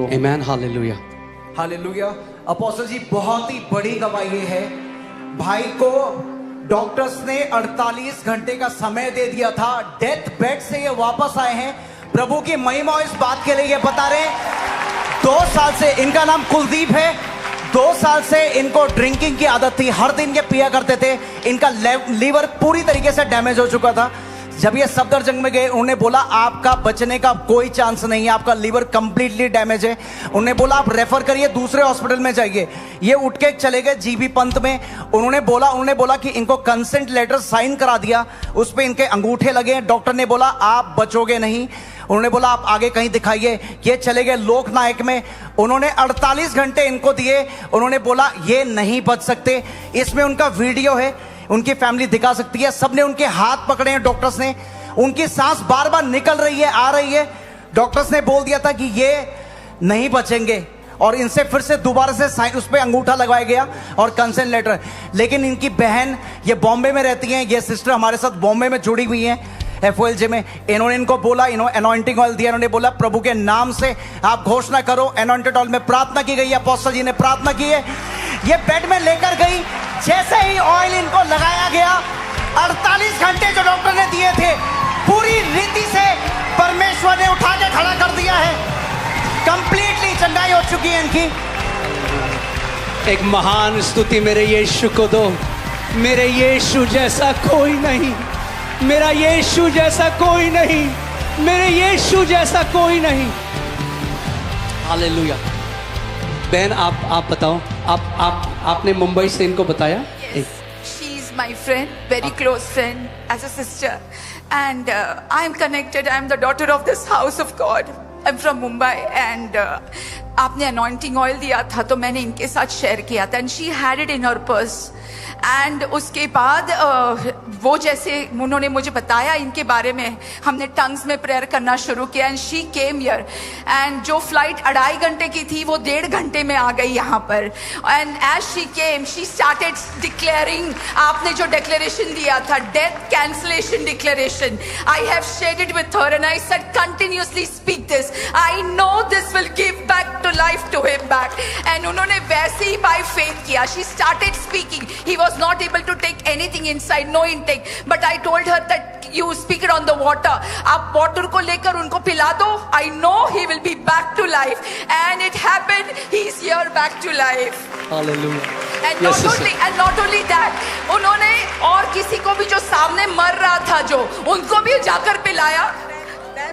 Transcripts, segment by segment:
को। आमेन, hallelujah, hallelujah. Apostle जी, बहुत ही बड़ी गवाही है। भाई को डॉक्टर्स ने 48 घंटे का समय दे दिया था, डेथ बेड से ये वापस आए हैं। प्रभु की महिमा इस बात के लिए ये बता रहे हैं, 2 साल से, इनका नाम कुलदीप है, 2 साल से इनको ड्रिंकिंग की आदत थी, हर दिन ये पिया करते थे। इनका लीवर पूरी तरीके से डैमेज हो चुका था। जब ये सफदरजंग में गए, उन्होंने बोला आपका बचने का कोई चांस नहीं है, आपका लीवर कंप्लीटली डैमेज है। उन्होंने बोला आप रेफर करिए, दूसरे हॉस्पिटल में जाइए। ये उठ के चले गए जीबी पंत में। उन्होंने बोला कि इनको कंसेंट लेटर साइन करा दिया, उस पे इनके अंगूठे लगे। डॉक्टर ने बोला आप बचोगे नहीं। उन्होंने बोला आप आगे कहीं दिखाइए। ये चले गए लोकनायक में, उन्होंने 48 घंटे इनको दिए। उन्होंने बोला ये नहीं बच सकते। इसमें उनका वीडियो है, उनकी फैमिली दिखा सकती है। सबने उनके हाथ पकड़े हैं डॉक्टर्स ने। उनकी सांस बार बार निकल रही है, आ रही है। डॉक्टर्स ने बोल दिया था कि ये नहीं बचेंगे, और इनसे फिर से दोबारा से साइन, उस पर अंगूठा लगाया गया और कंसेंट लेटर। लेकिन इनकी बहन, ये बॉम्बे में रहती हैं, ये सिस्टर हमारे साथ बॉम्बे में जुड़ी हुई हैं FOLJ में। इन्होंने इनको बोला, इन्होंने अनॉइंटिंग ऑयल दिया। इन्होंने बोला प्रभु के नाम से आप घोषणा करो। अनॉइंटेड ऑयल में प्रार्थना की गई, अपोस्टल जी ने प्रार्थना की है। ये बेड में लेकर गई, जैसे ही ऑयल इनको लगाया गया, 48 घंटे जो डॉक्टर ने दिए थे, पूरी रीति से परमेश्वर ने उठा के खड़ा कर दिया है। कंप्लीटली चंगाई हो चुकी है इनकी। एक महान स्तुति मेरे यीशु को दो। मेरे यीशु जैसा कोई नहीं, मेरा यीशु जैसा कोई नहीं, मेरे यीशु जैसा कोई नहीं। हालेलुया। बहन आप बताओ, आपने मुंबई से इनको बताया? She is my friend, very close friend, as a sister, and I am connected. I am the daughter of this house of God. I'm from Mumbai, and आपने anointing oil दिया था, तो मैंने इनके साथ शेयर किया था, and she had it in her purse. And उसके बाद वो जैसे उन्होंने मुझे बताया इनके बारे में, हमने टंग्स में प्रेयर करना शुरू किया। And she came here, and जो फ्लाइट 2.5 घंटे की थी वो 1.5 घंटे में आ गई यहाँ पर। And as she came, she started declaring, आपने जो डिक्लेरेशन दिया था, death cancellation declaration, I have shared it with her and I said continuously speak this, I know this will give back to life to him back. And उन्होंने वैसे ही by faith किया। She started speaking, he was not able to take anything inside, no intake, but I told her that you speak it on the water, आप water को लेकर उनको पिला दो, I know he will be back to life, and it happened, he is here back to life. Hallelujah. And not only that, उन्होंने और किसी को भी जो सामने मर रहा था, जो उनको भी जाकर पिलाया,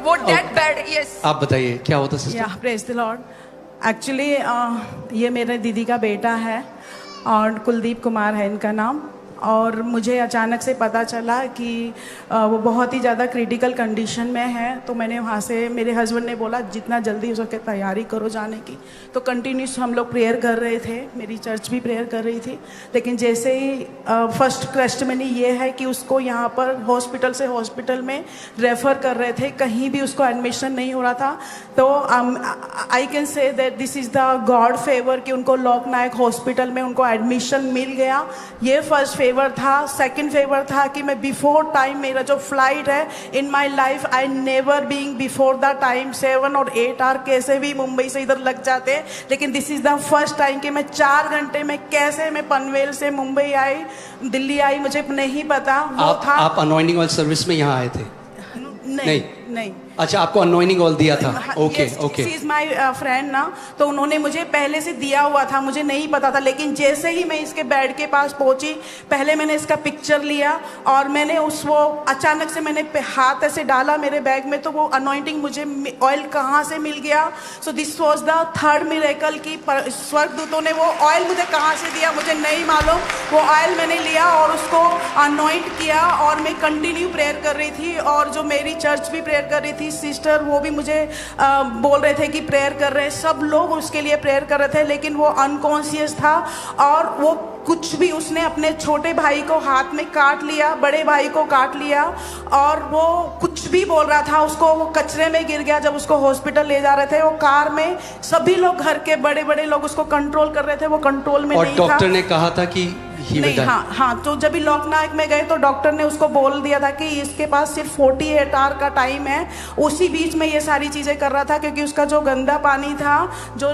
वो dead bed. Yes. आप बताइए क्या होता sister? Yeah, praise the Lord. Actually, ये मेरे दीदी का बेटा है और कुलदीप कुमार है इनका नाम। और मुझे अचानक से पता चला कि वो बहुत ही ज़्यादा क्रिटिकल कंडीशन में है। तो मैंने वहाँ से, मेरे हस्बैंड ने बोला जितना जल्दी हो सके तैयारी करो जाने की। तो कंटिन्यूस हम लोग प्रेयर कर रहे थे, मेरी चर्च भी प्रेयर कर रही थी। लेकिन जैसे ही फर्स्ट टेस्टिमनी ये है कि उसको यहाँ पर हॉस्पिटल से हॉस्पिटल में रेफ़र कर रहे थे, कहीं भी उसको एडमिशन नहीं हो रहा था। तो I can say that this is the God favour कि उनको लोकनायक हॉस्पिटल में उनको एडमिशन मिल गया। ये फर्स्ट फेवर था। सेकंड फेवर था कि मैं बिफोर टाइम, मेरा जो फ्लाइट है in my life, I never being before the time. 7 और 8 आवर कैसे भी मुंबई से इधर लग जाते, लेकिन this is the first time कि मैं 4 घंटे में कैसे मैं पनवेल से मुंबई आई, दिल्ली आई, मुझे नहीं पता। वो था आप अनॉइंटिंग ऑयल सर्विस में यहाँ आए थे? नहीं। अच्छा, आपको अनॉइंटिंग ऑयल दिया था? Okay okay. She is my friend ना, तो उन्होंने मुझे पहले से दिया हुआ था, मुझे नहीं पता था। लेकिन जैसे ही मैं इसके बेड के पास पहुंची, पहले मैंने इसका पिक्चर लिया और मैंने वो अचानक से मैंने हाथ ऐसे डाला मेरे बैग में, तो वो अनॉइंटिंग मुझे ऑयल कहाँ से मिल गया। So this was the third miracle की स्वर्गदूतों ने वो ऑयल मुझे कहाँ से दिया मुझे नहीं मालूम। वो ऑयल मैंने लिया और उसको अनॉइंट किया और मैं कंटिन्यू प्रेयर कर रही थी। और जो मेरी चर्च भी प्रेयर कर रही थी, सिस्टर, वो भी मुझे बोल रहे थे कि प्रेयर कर रहे हैं, सब लोग उसके लिए प्रेयर कर रहे थे। लेकिन वो अनकॉन्शियस था और वो कुछ भी, उसने अपने छोटे भाई को हाथ में काट लिया, बड़े भाई को काट लिया और वो कुछ भी बोल रहा था। उसको वो कचरे में गिर गया। जब उसको हॉस्पिटल ले जा रहे थे, वो कार में सभी लोग, घर के बड़े बड़े लोग उसको कंट्रोल कर रहे थे, वो कंट्रोल में नहीं था। और डॉक्टर ने कहा था कि he will नहीं, die. हाँ, तो जब भी लोकनायक में गए तो डॉक्टर ने उसको बोल दिया था कि इसके पास सिर्फ 48 आवर का टाइम है। उसी बीच में ये सारी चीज़ें कर रहा था, क्योंकि उसका जो गंदा पानी था, जो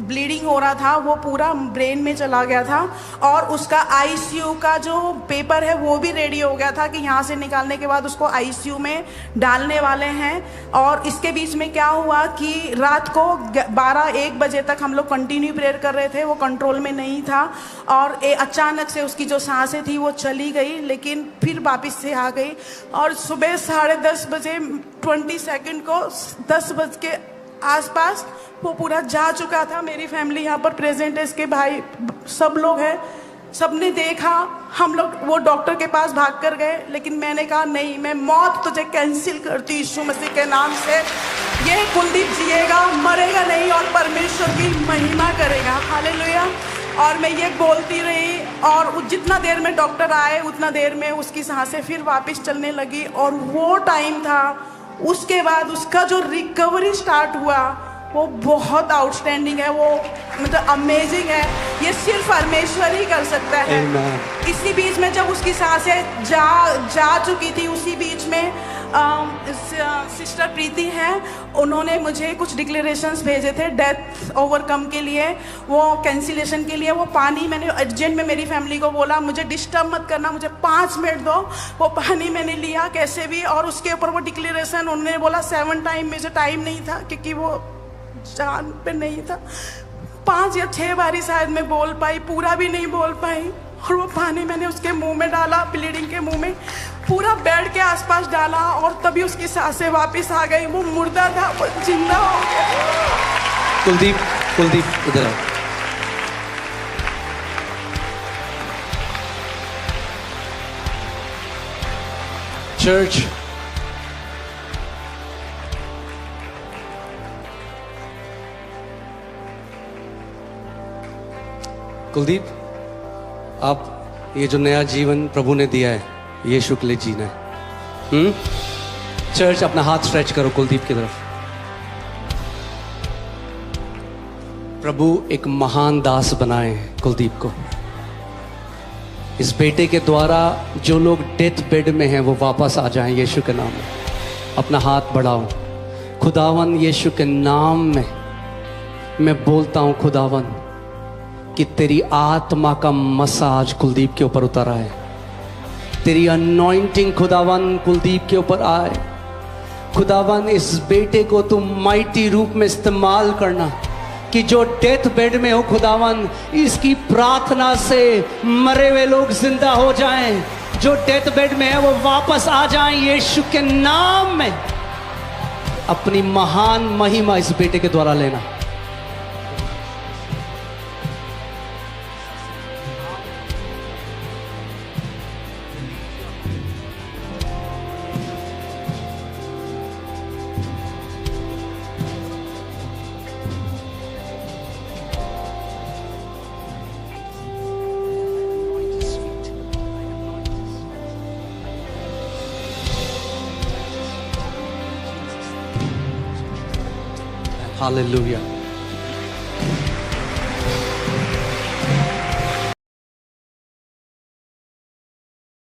ब्लीडिंग हो रहा था, वो पूरा ब्रेन में चला गया था। और उसका आईसीयू का जो पेपर है वो भी रेडी हो गया था कि यहाँ से निकालने के बाद उसको आईसीयू में डालने वाले हैं। और इसके बीच में क्या हुआ कि रात को 12-1 बजे तक हम लोग कंटिन्यू प्रेयर कर रहे थे, वो कंट्रोल में नहीं था। और अचानक से उसकी जो सांसें थी वो चली गई, लेकिन फिर वापस से आ गई। और सुबह 10:30 बजे 20 सेकंड को 10 बज के आसपास वो पूरा जा चुका था। मेरी फैमिली यहाँ पर प्रेजेंट है, इसके भाई सब लोग हैं, सबने देखा। हम लोग वो डॉक्टर के पास भाग कर गए, लेकिन मैंने कहा नहीं, मैं मौत तुझे कैंसिल करती हूँ यीशु मसीह के नाम से। ये कुलदीप जिएगा, मरेगा नहीं और परमेश्वर की महिमा करेगा। हालेलुया। और मैं ये बोलती रही, और जितना देर में डॉक्टर आए उतना देर में उसकी सांसें फिर वापस चलने लगी। और वो टाइम था, उसके बाद उसका जो रिकवरी स्टार्ट हुआ वो बहुत आउटस्टैंडिंग है, वो मतलब अमेजिंग है। ये सिर्फ परमेश्वर ही कर सकता है। Amen. इसी बीच में जब उसकी सांसें जा चुकी थी, उसी बीच में सिस्टर प्रीति हैं, उन्होंने मुझे कुछ डिक्लेरेशंस भेजे थे डेथ ओवरकम के लिए, वो कैंसिलेशन के लिए। वो पानी मैंने अर्जेंट में मेरी फैमिली को बोला, मुझे डिस्टर्ब मत करना, मुझे 5 मिनट दो। वो पानी मैंने लिया कैसे भी, और उसके ऊपर वो डिक्लेरेशन उन्होंने बोला 7 टाइम। मुझे टाइम नहीं था क्योंकि वो जान पे नहीं था। 5 या 6 बारी शायद मैं बोल पाई, पूरा भी नहीं बोल पाई। और वो पानी मैंने उसके मुंह में डाला, ब्लीडिंग के मुंह में, पूरा बेड के आसपास डाला, और तभी उसकी सांसें वापस आ गई। वो मुर्दा था, वो जिंदा हो गया। कुलदीप इधर आओ। चर्च, कुलदीप, आप ये जो नया जीवन प्रभु ने दिया है, यीशु के लिए जीना है। चर्च, अपना हाथ स्ट्रेच करो कुलदीप की तरफ। प्रभु एक महान दास बनाए हैं कुलदीप को। इस बेटे के द्वारा जो लोग डेथ बेड में हैं वो वापस आ जाएं यीशु के नाम में। अपना हाथ बढ़ाओ। खुदावन, यीशु के नाम में मैं बोलता हूं खुदावन कि तेरी आत्मा का मसाज कुलदीप के ऊपर उतर आए, तेरी अनॉइंटिंग खुदावन कुलदीप के ऊपर आए। खुदावन, इस बेटे को तुम माइटी रूप में इस्तेमाल करना कि जो डेथ बेड में हो खुदावन, इसकी प्रार्थना से मरे हुए लोग जिंदा हो जाएं, जो डेथ बेड में है वो वापस आ जाएं यीशु के नाम में। अपनी महान महिमा इस बेटे के द्वारा लेना। Hallelujah.